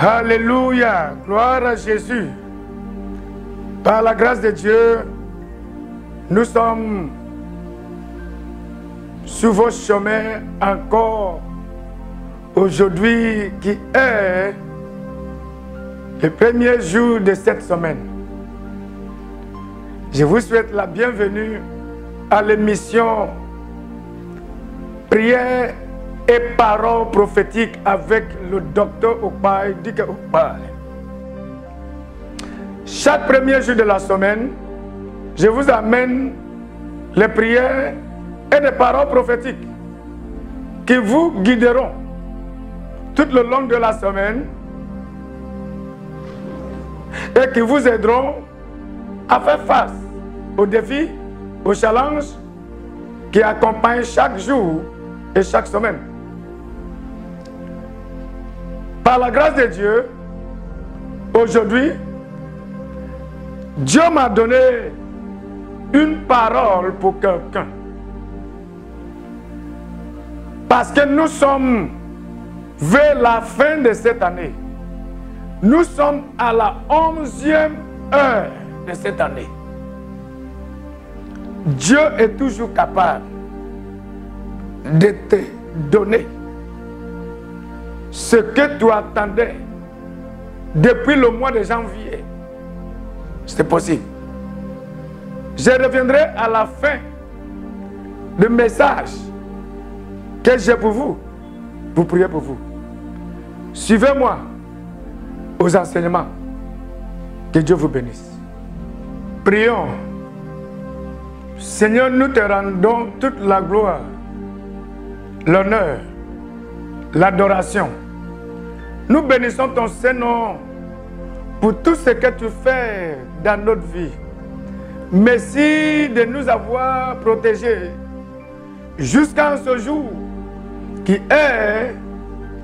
Alléluia, gloire à Jésus. Par la grâce de Dieu, nous sommes sur vos chemins encore aujourd'hui qui est le premier jour de cette semaine. Je vous souhaite la bienvenue à l'émission Prière et paroles prophétiques avec le docteur Okpaye, Dike Okpaye. Chaque premier jour de la semaine, je vous amène les prières et des paroles prophétiques qui vous guideront tout le long de la semaine et qui vous aideront à faire face aux défis, aux challenges qui accompagnent chaque jour et chaque semaine. Par la grâce de Dieu, aujourd'hui, Dieu m'a donné une parole pour quelqu'un. Parce que nous sommes vers la fin de cette année. Nous sommes à la 11e heure de cette année. Dieu est toujours capable de te donner ce que tu attendais depuis le mois de janvier. C'est possible. Je reviendrai à la fin du message que j'ai pour vous. Vous priez pour vous. Suivez-moi aux enseignements. Que Dieu vous bénisse. Prions. Seigneur, nous te rendons toute la gloire, l'honneur, l'adoration. Nous bénissons ton Saint-Nom pour tout ce que tu fais dans notre vie. Merci de nous avoir protégés jusqu'à ce jour qui est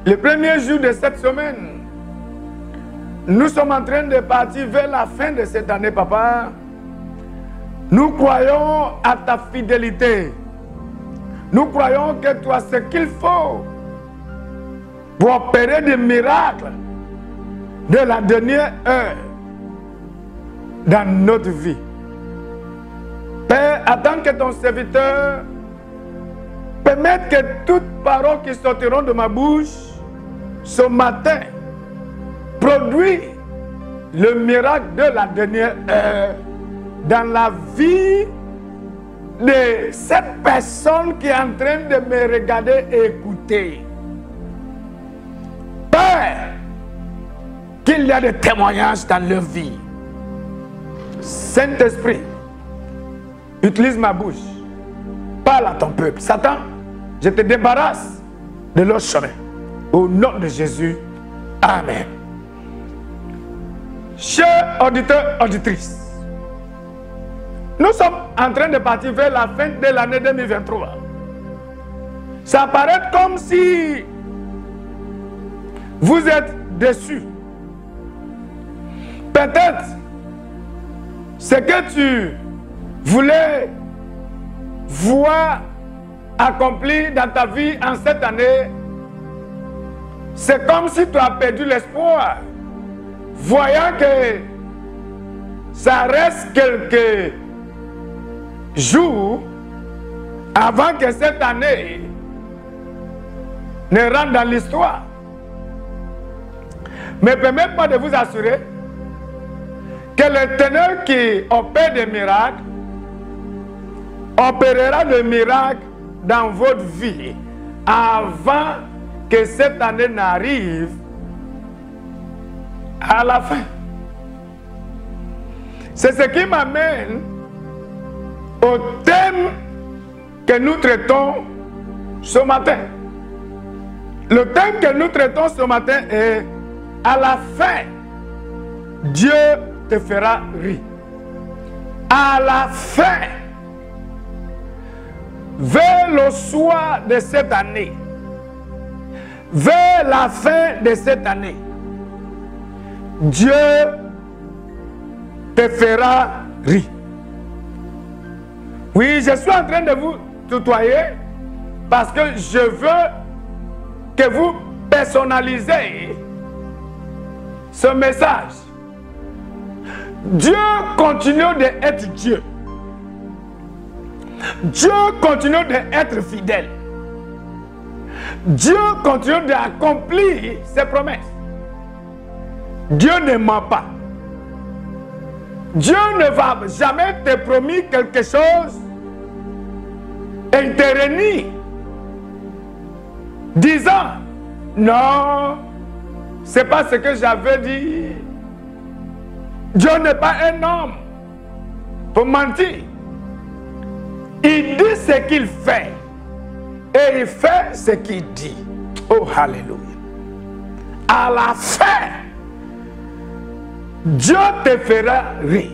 le premier jour de cette semaine. Nous sommes en train de partir vers la fin de cette année, Papa. Nous croyons à ta fidélité. Nous croyons que tu as ce qu'il faut pour opérer des miracles de la dernière heure dans notre vie. Père, attends que ton serviteur permette que toutes paroles qui sortiront de ma bouche ce matin produisent le miracle de la dernière heure dans la vie de cette personne qui est en train de me regarder et écouter. Père, qu'il y a des témoignages dans leur vie. Saint-Esprit, utilise ma bouche. Parle à ton peuple. Satan, je te débarrasse de leur chemin. Au nom de Jésus. Amen. Chers auditeurs, auditrices, nous sommes en train de partir vers la fin de l'année 2023. Ça paraît comme si vous êtes déçus. Peut-être ce que tu voulais voir accompli dans ta vie en cette année, c'est comme si tu as perdu l'espoir, voyant que ça reste quelques jours avant que cette année ne rentre dans l'histoire. Mais permettez-moi de vous assurer que l'Éternel qui opère des miracles opérera des miracles dans votre vie avant que cette année n'arrive à la fin. C'est ce qui m'amène au thème que nous traitons ce matin. Le thème que nous traitons ce matin est: à la fin, Dieu te fera rire. À la fin, vers le soir de cette année, vers la fin de cette année, Dieu te fera rire. Oui, je suis en train de vous tutoyer parce que je veux que vous personnalisez ce message, Dieu continue d'être Dieu. Dieu continue d'être fidèle. Dieu continue d'accomplir ses promesses. Dieu ne ment pas. Dieu ne va jamais te promettre quelque chose et te renie, disant non, c'est pas ce que j'avais dit. Dieu n'est pas un homme pour mentir. Il dit ce qu'il fait et il fait ce qu'il dit. Oh, alléluia. À la fin, Dieu te fera rire.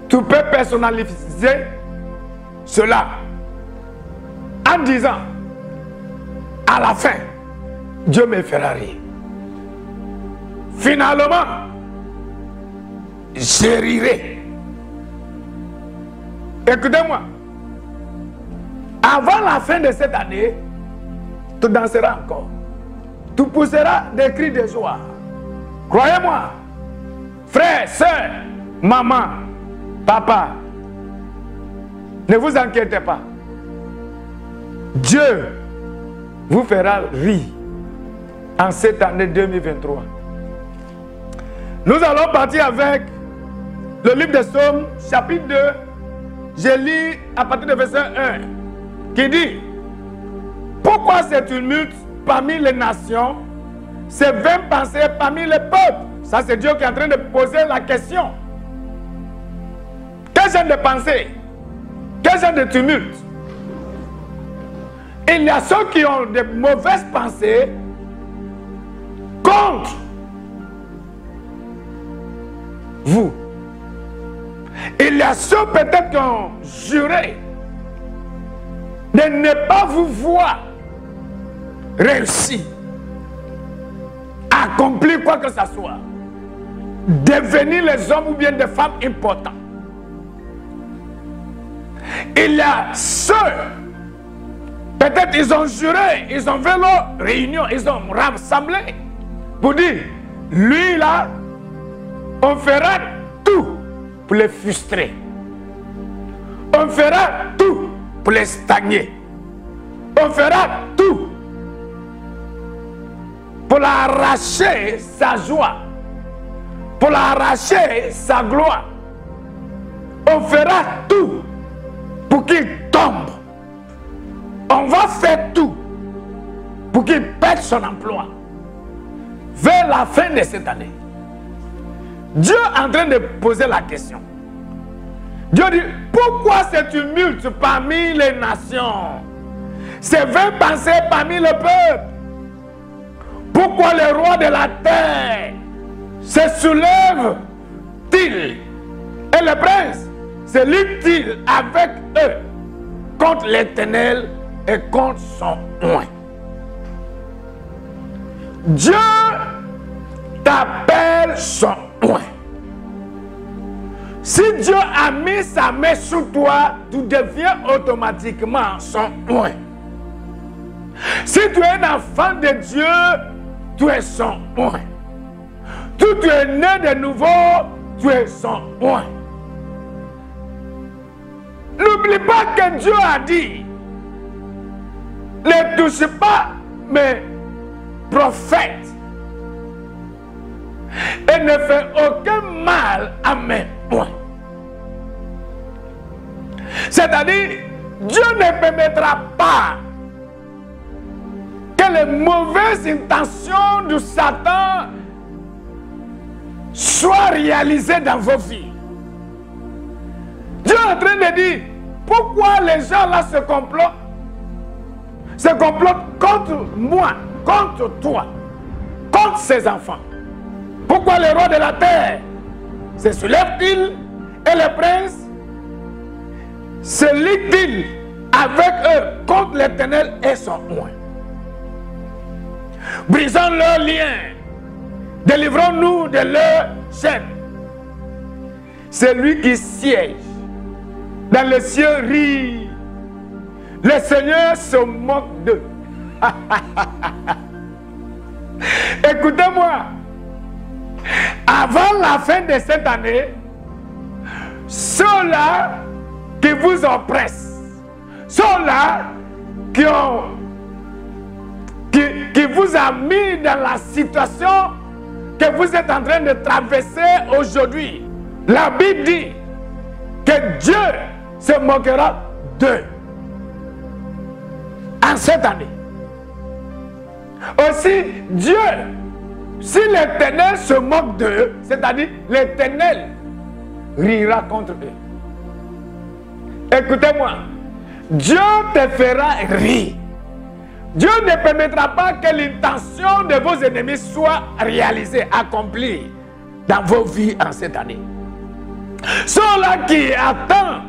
Tu peux personnaliser cela en disant, à la fin, Dieu me fera rire. Finalement, je rirai. Écoutez-moi. Avant la fin de cette année, tu danseras encore. Tu pousseras des cris de joie. Croyez-moi, frères, sœurs, maman, papa, ne vous inquiétez pas. Dieu vous fera rire en cette année 2023. Nous allons partir avec le livre des Psaumes, chapitre 2. Je lis à partir du verset 1, qui dit: pourquoi ce tumulte parmi les nations, ces vaines pensées parmi les peuples? Ça, c'est Dieu qui est en train de poser la question. Quel genre de pensée? Quel genre de tumulte? Il y a ceux qui ont de mauvaises pensées contre vous. Il y a ceux peut-être qui ont juré de ne pas vous voir réussir, accomplir quoi que ce soit, devenir les hommes ou bien des femmes importants. Il y a ceux, peut-être ils ont juré, ils ont fait leur réunion, ils ont rassemblé pour dire, lui là, on fera tout pour les frustrer. On fera tout pour les stagner. On fera tout pour l'arracher sa joie, pour l'arracher sa gloire. On fera tout pour qu'il tombe. On va faire tout pour qu'il perde son emploi vers la fin de cette année. Dieu est en train de poser la question. Dieu dit, pourquoi ce tumulte parmi les nations? Ces vaines pensées parmi le peuple? Pourquoi les rois de la terre se soulèvent-ils? Et les princes se liguent-ils avec eux contre l'Éternel et contre son oint? Dieu t'appelle son oint. Si Dieu a mis sa main sur toi, tu deviens automatiquement son oint. Si tu es un enfant de Dieu, tu es son oint. Si tu es né de nouveau, tu es son oint. N'oublie pas que Dieu a dit, ne touche pas mes prophètes et ne fais aucun mal à mes oints. C'est-à-dire, Dieu ne permettra pas que les mauvaises intentions de Satan soient réalisées dans vos vies. Dieu est en train de dire, pourquoi les gens là se complotent contre moi, contre toi, contre ses enfants? Pourquoi les rois de la terre se soulèvent-ils et les princes se liguent-ils avec eux contre l'Éternel et son oint? Brisons leurs liens, délivrons-nous de leurs chaînes. Celui qui siège dans les cieux rit, le Seigneur se moque d'eux. Écoutez-moi. Avant la fin de cette année, ceux-là qui vous oppressent, ceux-là qui vous a mis dans la situation que vous êtes en train de traverser aujourd'hui. La Bible dit que Dieu se moquera d'eux en cette année. Aussi, Dieu, si l'Éternel se moque d'eux, c'est-à-dire l'Éternel rira contre eux. Écoutez-moi, Dieu te fera rire. Dieu ne permettra pas que l'intention de vos ennemis soit réalisée, accomplie dans vos vies en cette année. Ceux-là qui attendent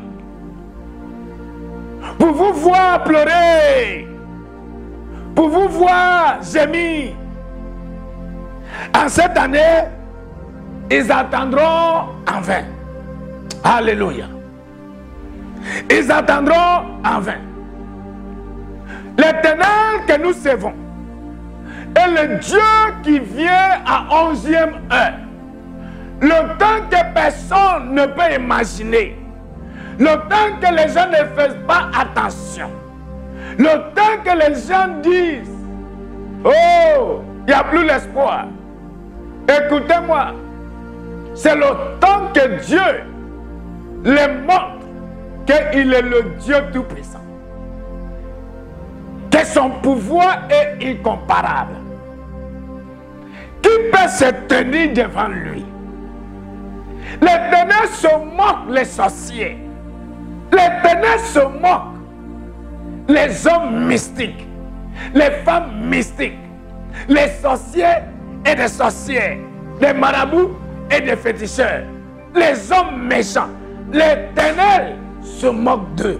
pour vous voir pleurer, pour vous voir gémir, en cette année, ils attendront en vain. Alléluia. Ils attendront en vain. L'Éternel que nous servons est le Dieu qui vient à 11e heure. Le temps que personne ne peut imaginer. Le temps que les gens ne fassent pas attention. Le temps que les gens disent, oh, il n'y a plus l'espoir. Écoutez-moi, c'est le temps que Dieu les montre qu'il est le Dieu Tout-Puissant. Que son pouvoir est incomparable. Qui peut se tenir devant lui? L'Éternel se moque les sorciers. L'Éternel se moque les hommes mystiques, les femmes mystiques, les sorciers et des sorcières, les marabouts et des féticheurs, les hommes méchants. L'Éternel se moque d'eux.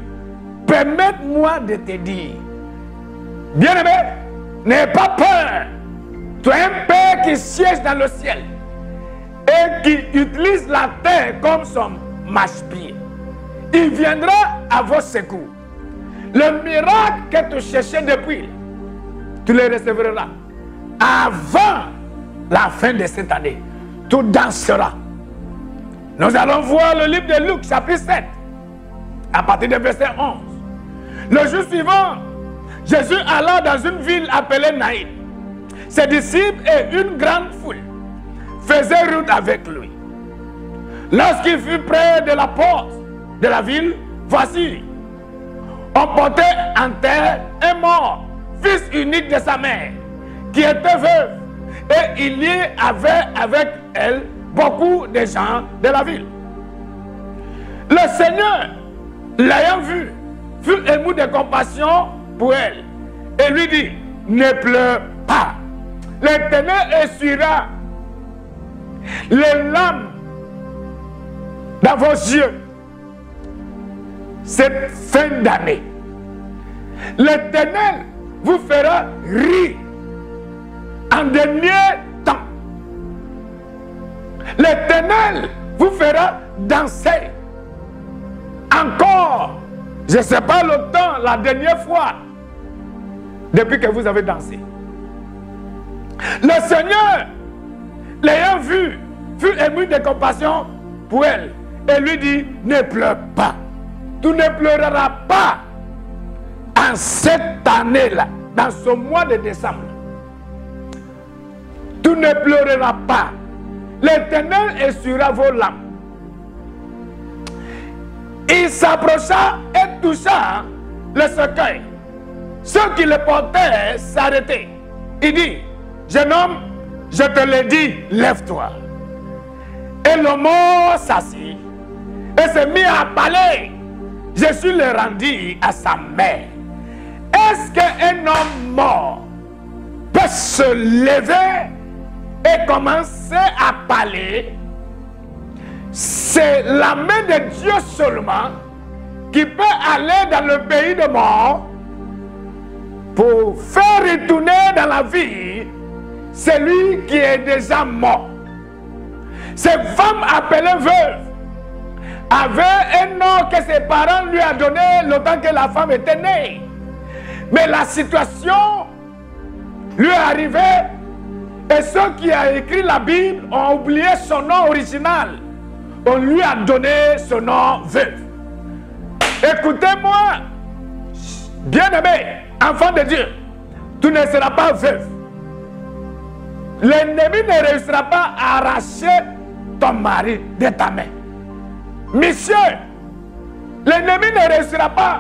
Permette-moi de te dire, bien-aimé, n'aie pas peur. Tu es un Père qui siège dans le ciel et qui utilise la terre comme son marchepied. Il viendra à vos secours. Le miracle que tu cherchais depuis, tu le recevras avant la fin de cette année. Tu danseras. Nous allons voir le livre de Luc, chapitre 7, à partir du verset 11. Le jour suivant, Jésus alla dans une ville appelée Naïn. Ses disciples et une grande foule faisaient route avec lui. Lorsqu'il fut près de la porte de la ville, voici, on portait en terre un mort, fils unique de sa mère, qui était veuve, et il y avait avec elle beaucoup de gens de la ville. Le Seigneur, l'ayant vu, fut ému de compassion pour elle, et lui dit, ne pleure pas. L'Éternel essuiera les larmes dans vos yeux cette fin d'année. L'Éternel vous fera rire en dernier temps. L'Éternel vous fera danser encore. Je ne sais pas le temps, la dernière fois, depuis que vous avez dansé. Le Seigneur, l'ayant vu, fut ému de compassion pour elle et lui dit, ne pleure pas. Tu ne pleureras pas en cette année-là, dans ce mois de décembre. Tu ne pleureras pas. L'Éternel essuiera vos larmes. Il s'approcha et toucha le cercueil. Ceux qui le portaient s'arrêtaient. Il dit, jeune homme, je te le dis, lève-toi. Et le mort s'assit et se mit à parler. Jésus le rendit à sa mère. Est-ce qu'un homme mort peut se lever et commencer à parler? C'est la main de Dieu seulement qui peut aller dans le pays de mort pour faire retourner dans la vie celui qui est déjà mort. Cette femme appelée veuve avait un nom que ses parents lui ont donné le temps que la femme était née. Mais la situation lui est arrivée Et ceux qui ont écrit la Bible ont oublié son nom original. On lui a donné son nom veuve. Écoutez-moi, bien-aimé, enfant de Dieu, tu ne seras pas veuve. L'ennemi ne réussira pas à arracher ton mari de ta main. Monsieur, l'ennemi ne réussira pas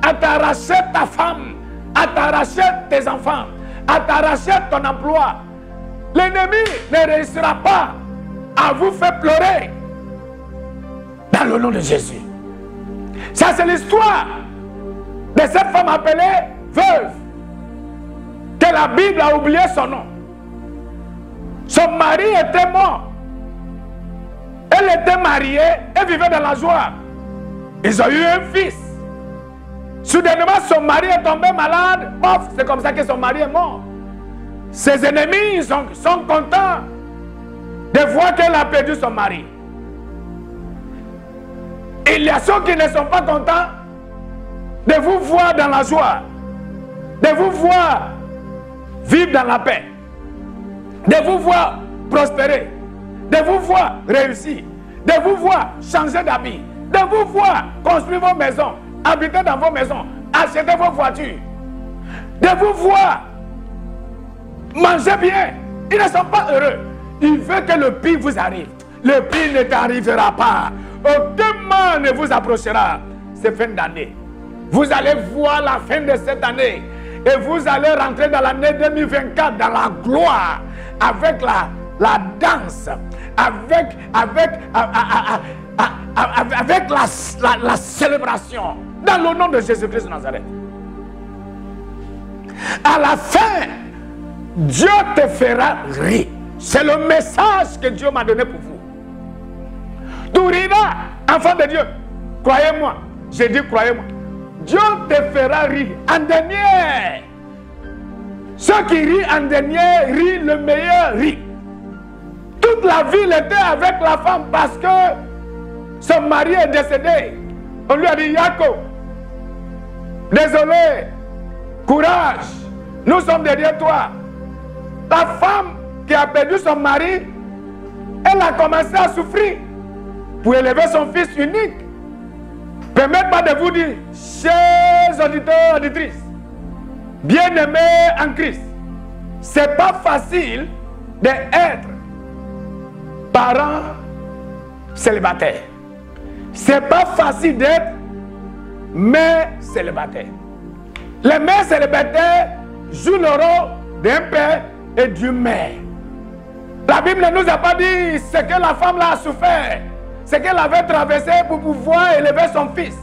à t'arracher ta femme, à t'arracher tes enfants, à t'arracher ton emploi. L'ennemi ne réussira pas à vous faire pleurer. Dans le nom de Jésus. Ça, c'est l'histoire de cette femme appelée veuve, que la Bible a oublié son nom. Son mari était mort. Elle était mariée et vivait dans la joie. Ils ont eu un fils. Soudainement, son mari est tombé malade. C'est comme ça que son mari est mort. Ses ennemis sont contents de voir qu'elle a perdu son mari. Il y a ceux qui ne sont pas contents de vous voir dans la joie, de vous voir vivre dans la paix, de vous voir prospérer, de vous voir réussir, de vous voir changer d'habit, de vous voir construire vos maisons, habiter dans vos maisons, acheter vos voitures, de vous voir manger bien. Ils ne sont pas heureux. Ils veulent que le pire vous arrive. Le pire ne t'arrivera pas. Aucun mal ne vous approchera. C'est fin d'année. Vous allez voir la fin de cette année. Et vous allez rentrer dans l'année 2024 dans la gloire. Avec la danse. Avec la célébration. Dans le nom de Jésus-Christ de Nazareth. À la fin, Dieu te fera rire. C'est le message que Dieu m'a donné pour vous. Tu riras, enfant de Dieu. Croyez-moi. J'ai dit croyez-moi. Dieu te fera rire. En dernier. Ceux qui rient en dernier rient le meilleur rire. Toute la ville était avec la femme parce que son mari est décédé. On lui a dit Jacob, désolé, courage, nous sommes derrière toi. La femme qui a perdu son mari, elle a commencé à souffrir pour élever son fils unique. Permettez-moi de vous dire, chers auditeurs, auditrices, bien-aimés en Christ, c'est pas facile d'être parent célibataire. C'est pas facile d'être mère célibataire. Les mères célibataires jouent le rôle d'un père et d'une mère. La Bible ne nous a pas dit ce que la femme là a souffert, ce qu'elle avait traversé pour pouvoir élever son fils.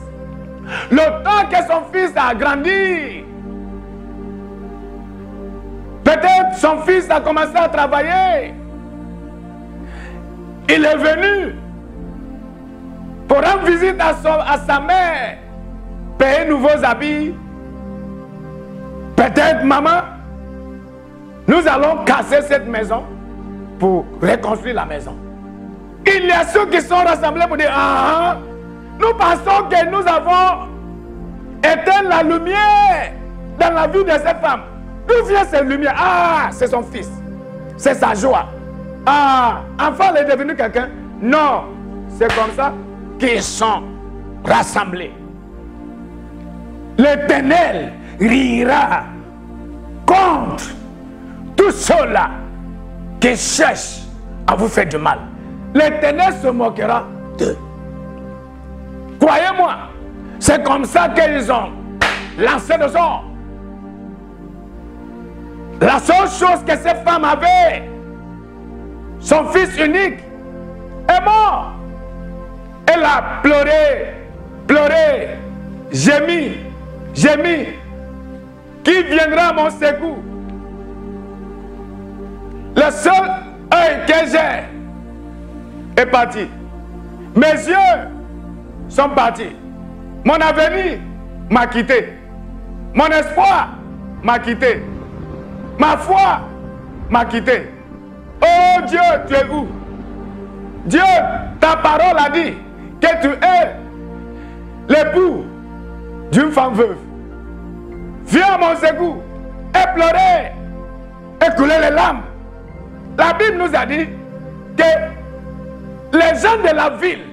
Le temps que son fils a grandi, peut-être son fils a commencé à travailler. Il est venu pour rendre visite à sa mère, payer nouveaux habits. Peut-être, maman, nous allons casser cette maison pour reconstruire la maison. Il y a ceux qui sont rassemblés pour dire, ah, nous pensons que nous avons éteint la lumière dans la vie de cette femme. D'où vient cette lumière? Ah, c'est son fils. C'est sa joie. Ah, enfant, elle est devenue quelqu'un? Non, c'est comme ça qu'ils sont rassemblés. L'Éternel rira contre tous ceux-là qui cherchent à vous faire du mal. L'Éternel se moquera d'eux. Croyez-moi, c'est comme ça qu'ils ont lancé le sort. La seule chose que cette femme avait, son fils unique, est mort. Elle a pleuré, pleuré, gémi, gémi. Qui viendra à mon secours? Le seul œil que j'ai est parti. Mes yeux sont partis. Mon avenir m'a quitté. Mon espoir m'a quitté. Ma foi m'a quitté. Oh Dieu, tu es où? Dieu, ta parole a dit que tu es l'époux d'une femme veuve. Viens à mon secours et pleurer, et couler les larmes La Bible nous a dit que les gens de la ville,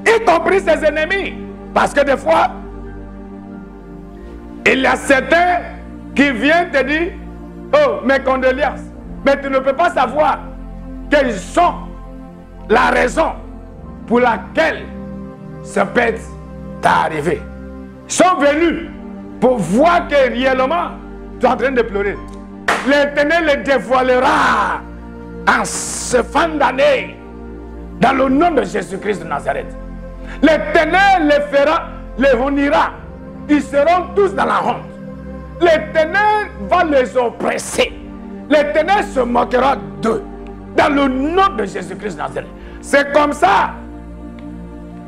y compris ses ennemis, parce que des fois, il y a certains qui viennent te dire, oh, mes condoléances, mais tu ne peux pas savoir quelles sont la raison pour laquelle ce pète t'est arrivé. Ils sont venus pour voir que réellement tu es en train de pleurer. L'Éternel le dévoilera en ce fin d'année dans le nom de Jésus-Christ de Nazareth. L'Éternel les fera, les réunira. Ils seront tous dans la honte. L'Éternel va les oppresser. L'Éternel se moquera d'eux dans le nom de Jésus-Christ de Nazareth. C'est comme ça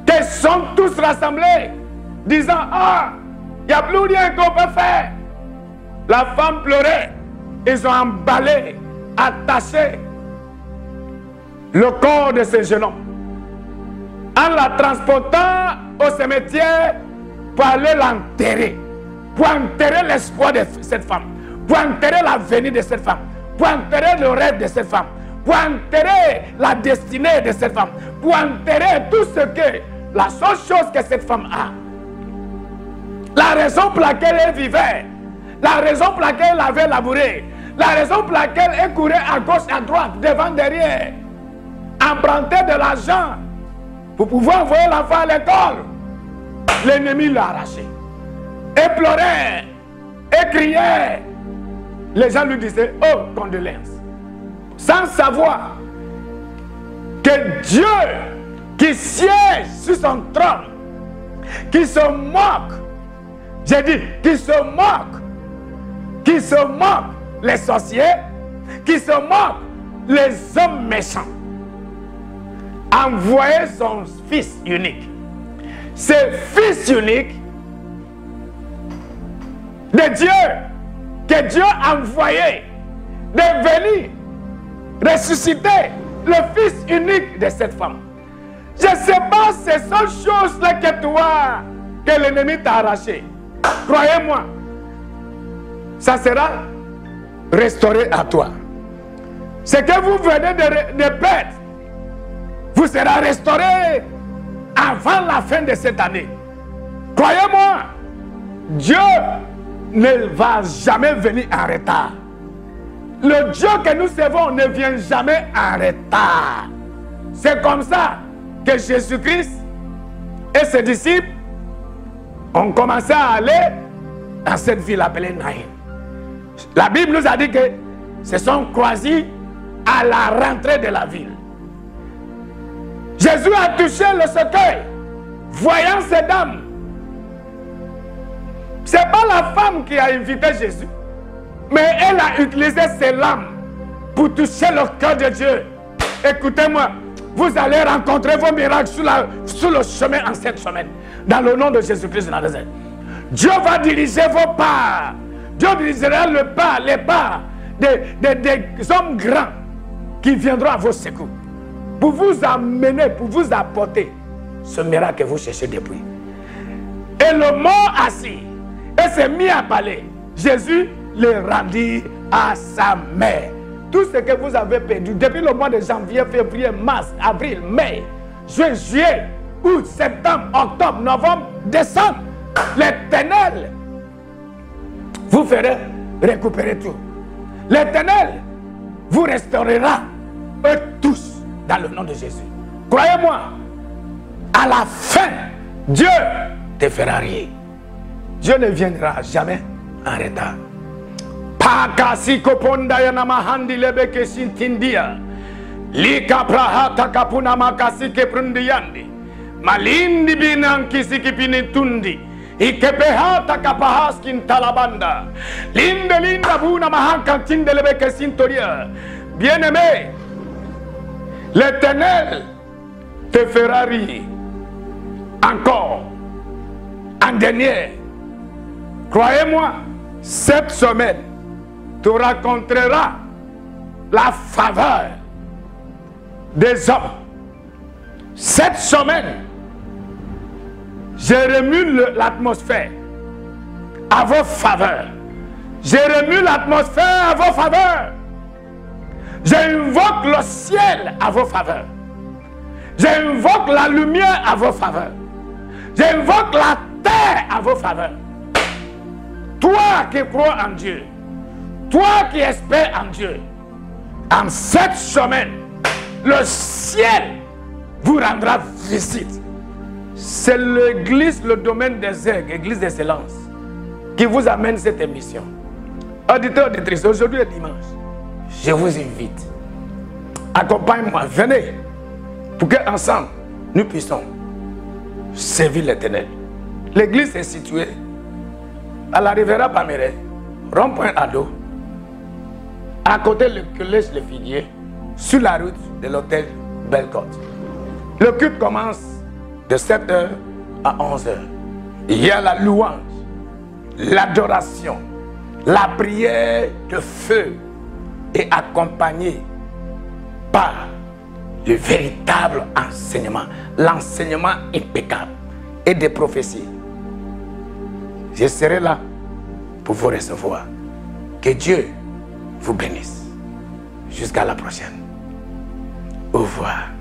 qu'ils sont tous rassemblés, disant, ah, il n'y a plus rien qu'on peut faire. La femme pleurait. Ils ont emballé, attaché le corps de ce jeune homme en la transportant au cimetière pour aller l'enterrer, pour enterrer l'espoir de cette femme, pour enterrer l'avenir de cette femme, pour enterrer le rêve de cette femme, pour enterrer la destinée de cette femme, pour enterrer tout ce que, la seule chose que cette femme a. La raison pour laquelle elle vivait, la raison pour laquelle elle avait labouré, la raison pour laquelle elle courait à gauche, à droite, devant, derrière, empruntait de l'argent pour pouvoir envoyer l'enfant à l'école. L'ennemi l'a arraché. Elle pleurait, elle criait. Les gens lui disaient, oh, condoléances. Sans savoir que Dieu qui siège sur son trône, qui se moque, j'ai dit, qui se moque les sorciers, qui se moquent les hommes méchants, envoyait son fils unique. Ce fils unique de Dieu, que Dieu a envoyé de venir ressusciter le fils unique de cette femme. Je ne sais pas ces seules choses-là que toi, que l'ennemi t'a arraché. Croyez-moi, ça sera restauré à toi. Ce que vous venez de perdre vous sera restauré avant la fin de cette année. Croyez-moi, Dieu ne va jamais venir en retard. Le Dieu que nous servons ne vient jamais en retard. C'est comme ça que Jésus-Christ et ses disciples ont commencé à aller dans cette ville appelée Naïm. La Bible nous a dit que se sont croisés à la rentrée de la ville. Jésus a touché le cercueil, voyant ces dames. Ce n'est pas la femme qui a invité Jésus, mais elle a utilisé ses lames pour toucher le cœur de Dieu. Écoutez-moi, vous allez rencontrer vos miracles sur le chemin en cette semaine, dans le nom de Jésus-Christ de Nazareth. Dieu va diriger vos pas. Dieu dirigera les pas des hommes grands qui viendront à vos secours pour vous amener, pour vous apporter ce miracle que vous cherchez depuis. Et le mort assis et s'est mis à parler. Jésus le rendit à sa mère. Tout ce que vous avez perdu depuis le mois de janvier, février, mars, avril, mai, juin, juillet, août, septembre, octobre, novembre, décembre, l'Éternel vous fera récupérer tout. L'Éternel vous restaurera eux tous dans le nom de Jésus. Croyez-moi, à la fin, Dieu te fera rire. Dieu ne viendra jamais en retard. Pakasi koponda ya namahandi lebeke sintindia. Lika prahata kapuna makasi keprundiyandi. Malindi binan kisikipini tundi. Ikepehata kapahaskin talabanda. Linde linda buna mahankantinde lebeke sintoria. Bien-aimé, l'Éternel te fera rire. Encore, en dernier, croyez-moi, cette semaine, tu rencontreras la faveur des hommes. Cette semaine, je remue l'atmosphère à vos faveurs. Je remue l'atmosphère à vos faveurs. J'invoque le ciel à vos faveurs. J'invoque la lumière à vos faveurs. J'invoque la terre à vos faveurs. Toi qui crois en Dieu, toi qui espères en Dieu, en cette semaine, le ciel vous rendra visite. C'est l'église, le domaine des aigles, église d'excellence, qui vous amène cette émission. Auditeurs, auditrices, aujourd'hui est dimanche. Je vous invite. Accompagne-moi, venez, pour qu'ensemble, nous puissions servir l'Éternel. L'église est située à la Riviera Paméré, rond-point Ado, à côté du collège Le Figuier, sur la route de l'hôtel Bellecote. Le culte commence de 7h à 11h. Il y a la louange, l'adoration, la prière de feu et accompagnée par le véritable enseignement, l'enseignement impeccable et des prophéties. Je serai là pour vous recevoir. Que Dieu vous bénisse. Jusqu'à la prochaine. Au revoir.